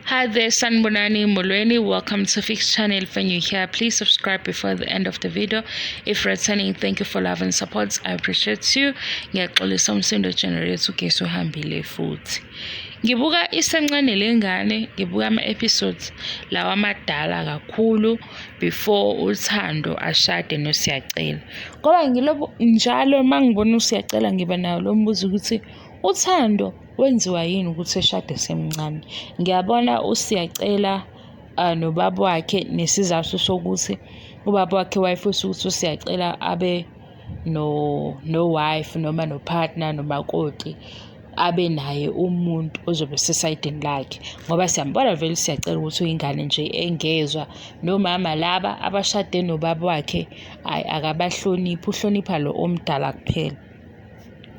Hi there, Sanbonani Molweni. Welcome to Fix Channel. If you're new here, please subscribe before the end of the video. If returning, thank you for love and support. I appreciate you. Ngiyaxolisa umsindo generate ugesi uhambile futhi. Ngibuka Isencane Lengane, ngibuka ama-episodes lawa amadala kakhulu before uThando ashade noSiyacela. Ngoba ngilobo njalo mangibona uSiyacela ngiba nayo lo mbuzo ukuthi uThando wenziwa yini ukuthi eshade semncane. Ngiyabona uSiyacela nobaba wakhe nesizathu sokuthi ubaba wakhe wayefisa ukuthi uSiyacela abe no wife noma no partner nomakoti, abe naye umuntu ozobe sesayidini lakhe, ngoba siyambona vele uSiyacela ukuthi uyingane nje engezwa nomama laba abashade nobaba wakhe akabahloniphi, uhlonipha lo omdala kuphela.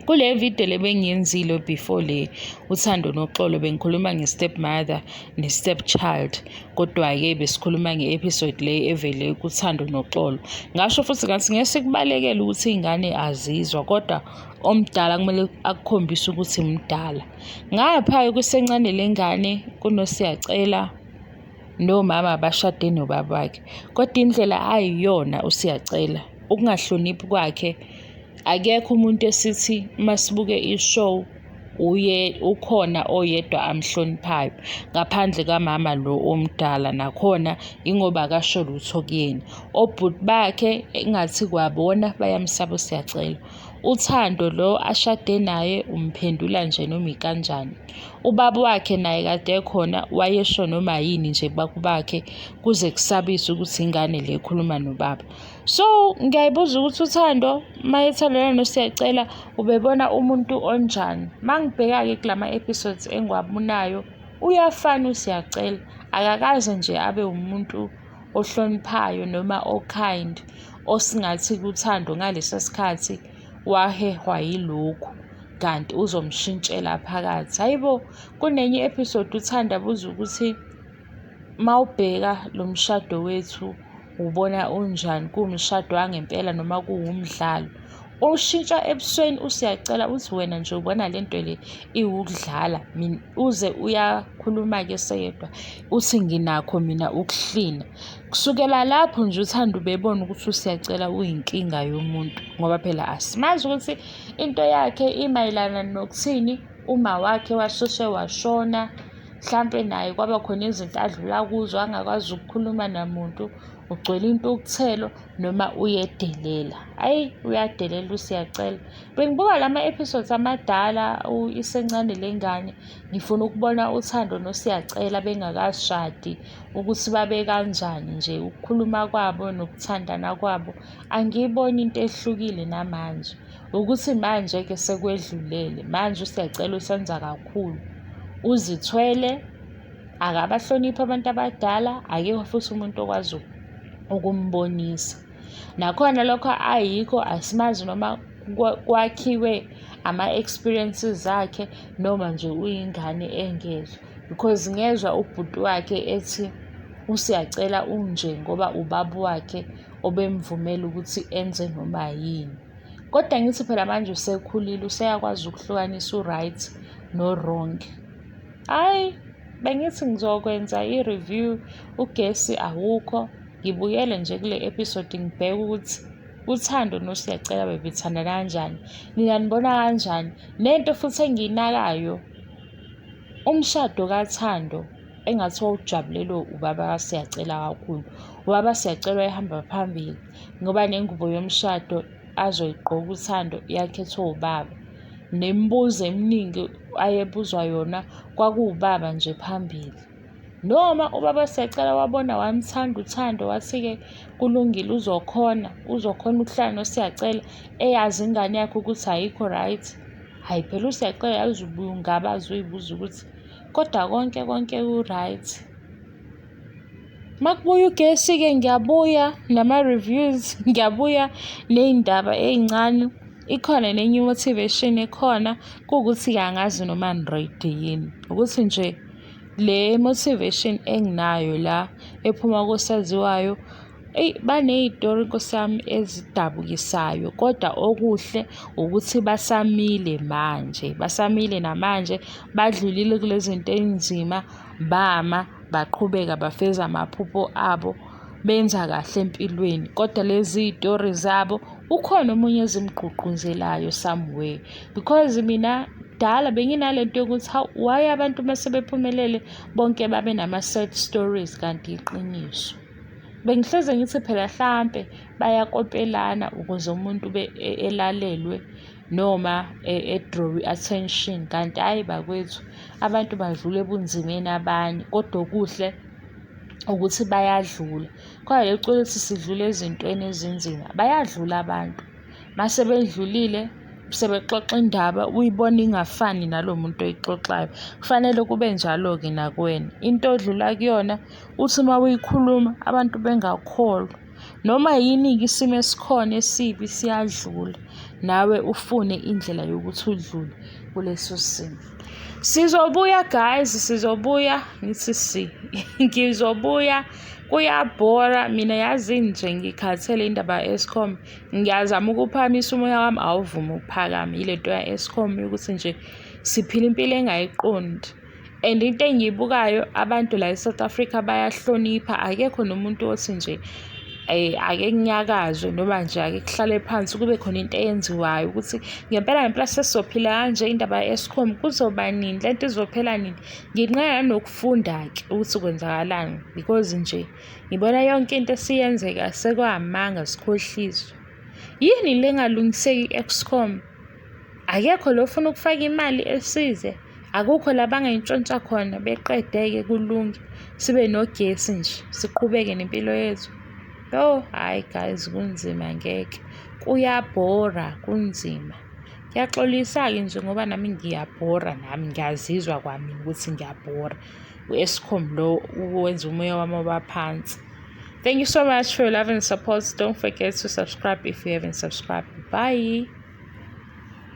Kule video le bengiyenzile before le uThando noxolo bengikhuluma nge-stepmother ne-stepchild, kodwa-ke besikhuluma nge-episode le evele kuThando noxolo. Ngasho futhi ngathi ngeke sikubalekele ukuthi iy'ngane azizwa, kodwa omdala kumele akukhombise ukuthi mdala. Ngapha kusencane lengane kunoSiyacela nomama abashade nobaba wakhe, kodwa indlela ayiyona uSiyacela ukungahloniphi kwakhe. Akekho umuntu esithi masibuke ishow ukhona oyedwa amhloniphayo ngaphandle kamama lo omdala, nakhona ingoba akasho lutho kuyena. Obhuti bakhe engathi kwabona bayamsaba uSiyacela. uThando lo ashade naye umphendula nje noma ikanjani. Ubaba wakhe naye kade ekhona wayesho noma yini nje bakubakhe kuze kusabise ukuthi ingane le ekhuluma nobaba. So ngiyayibuza ukuthi uThando mayethandana noSiyacela ubebona umuntu onjani. Mangibheka-ke kulama episodes engiwabunayo uyafana uSiyacela, akakaze nje abe umuntu ohloniphayo noma o-kind, osingathi kuThando ngalesa sikhathi wahehwa yilokhu kanti uzomshintshela phakathi. Hayibo, kunenye episode uThando abuza ukuthi mawubheka lo mshado wethu ubona unjani, kuwumshado wangempela noma kuwumdlalo. Ushintsha ebusweni uSiyacela uthi wena nje ubona lento le iwukudlala, mina uze uyakhuluma-ke seyedwa uthi nginakho mina ukuhlina. Kusukela lapho nje uThando ubebona ukuthi uSiyacela uyinkinga yomuntu, ngoba phela asimazi ukuthi into yakhe imayelana nokuthini. Uma wakhe washeshe washona, mhlampe naye kwaba khona izinto adlula kuzo angakwazi ukukhuluma namuntu, ugcwele intukuthelo noma uyedelela. Ayi, uyadelela uSiyacela. Bengibuka lama episodes amadala Isencane Lengane ngifuna ukubona uThando noSiyacela bengakashadi ukuthi babe kanjani nje, ukukhuluma kwabo nokuthandana kwabo. Angiyiboni into ehlukile namanje, ukuthi manje-ke sekwedlulele. Manje uSiyacela usenza kakhulu, uzithwele, akabahloniphi abantu abadala, akekho futhi umuntu okwazi ukumbonisa. Nakhona lokho ayikho asimazi noma kwakhiwe ama-experiences akhe noma nje uyingane engezwa, because ngezwa ubhuti wakhe ethi uSiyacela unje ngoba ubaba wakhe obemvumela ukuthi enze noma yini. Kodwa ngithi phela manje usekhulile, useyakwazi ukuhlukanisa u-right no-wrong. Hayi, bengithi ngizokwenza i-review, ugesi awukho, ngibukele nje kule episode ngibheke ukuthi uThando noSiyacela bebethanda kanjani, nina nibona kanjani. Nento futhi engiyinakayo, umshado kaThando engathi wawujabulelwe ubaba kaSiyacela kakhulu. Ubaba Siyacela wayehamba phambili ngoba nengubo yomshado azoyigqoka uThando yakhethwa ubaba, nemibuzo eminingi ayebuzwa yona kwakuwubaba nje phambili. Noma ubaba Siyacela wabona wamthanda uThando, wathi-ke kulungile uzokhona ukuhlala noSiyacela eyazi ingane yakhe ukuthi ayikho right. Hayi phela uSiyacela yazi ubuye ungabazi uyibuza ukuthi kodwa konke u-right. Makubuya ugesi-ke ngiyabuya nama-reviews, ngiyabuya ney'ndaba ey'ncane. Ikhona nenye motivation ekhona kuwukuthi-ke angazi noma ni-ready yini, ukuthi nje le motivation enginayo la ephuma kosaziwayo, baney'tori Nkosi yami ezidabukisayo, kodwa okuhle ukuthi basamile namanje badlulile kulezi zinto ey'nzima. bama baqhubeka bafeza amaphupho abo benza kahle empilweni, kodwa lezi iy'tori zabo ukhona omunye ezimgqugquzelayo somewhere. Because mina kudala benginalento yokuthi why abantu mase bephumelele bonke babe nama-sad stories kanti iqiniso. Bengihleze ngithi phela hlampe bayakopelana ukuze umuntu elalelwe noma e-draw attention, kanti hhayi bakwethu abantu badlula ebunzimeni abanye, kodwa okuhle ukuthi bayadlula. Kodwa lecula ukuthi sidlule ezintweni ezinzima, bayadlula abantu. Mase bedlulile sebexoxa indaba uyibona ingafani nalo muntu oyixoxayo. Kufanele kube njalo-ke nakuwena. Into odlula kuyona uthi uma uyikhuluma abantu bengakholwa. Noma yini-ke isimo esikhona esibi siyadlula. Nawe ufune indlela yokuthi udlule kuleso simo. Sizobuya guys, sizobuya ngithi ngizobuya. Kuyabhora mina yazi nje ngikhathele indaba ya-Eskom. Ngiyazama ukuphakamisa umoya wami awuvumi ukuphakama. Yilento ya-Eskom yokuthi nje siphila impilo engayiqondi. And into engiyibukayo abantu la e-South Africa bayahlonipha. Akekho nomuntu othi nje ake kunyakazwe noma nje ake kuhlale phansi kube khona into eyenziwayo ukuthi ngempela sesizophila kanje indaba ya-Eskom kuzoba nini, lento izophela nini. Nginqena nokufunda-ke ukuthi kwenzakalani because nje ngibona yonke into esiyenzeka sekwamanga sikhohliswa. Yini le ngalungiseki i-Eskom? Akekho lo ufuna ukufaka imali esize. Akukho la bangayintshontsha khona beqedeke kulunge sibe nogesi nje siqhubeke nempilo yethu. Hayi guys, kunzima ngeke. Kuyabhora, kunzima. Kuyaxolisa-ke nje ngoba nami ngiyabhora, nami ngiyazizwa kwami ukuthi ngiyabhora. U-Eskom lo wenza umoya wami wabaphansi. Thank you so much for your love and support. Don't forget to subscribe if you haven't subscribed. Bye.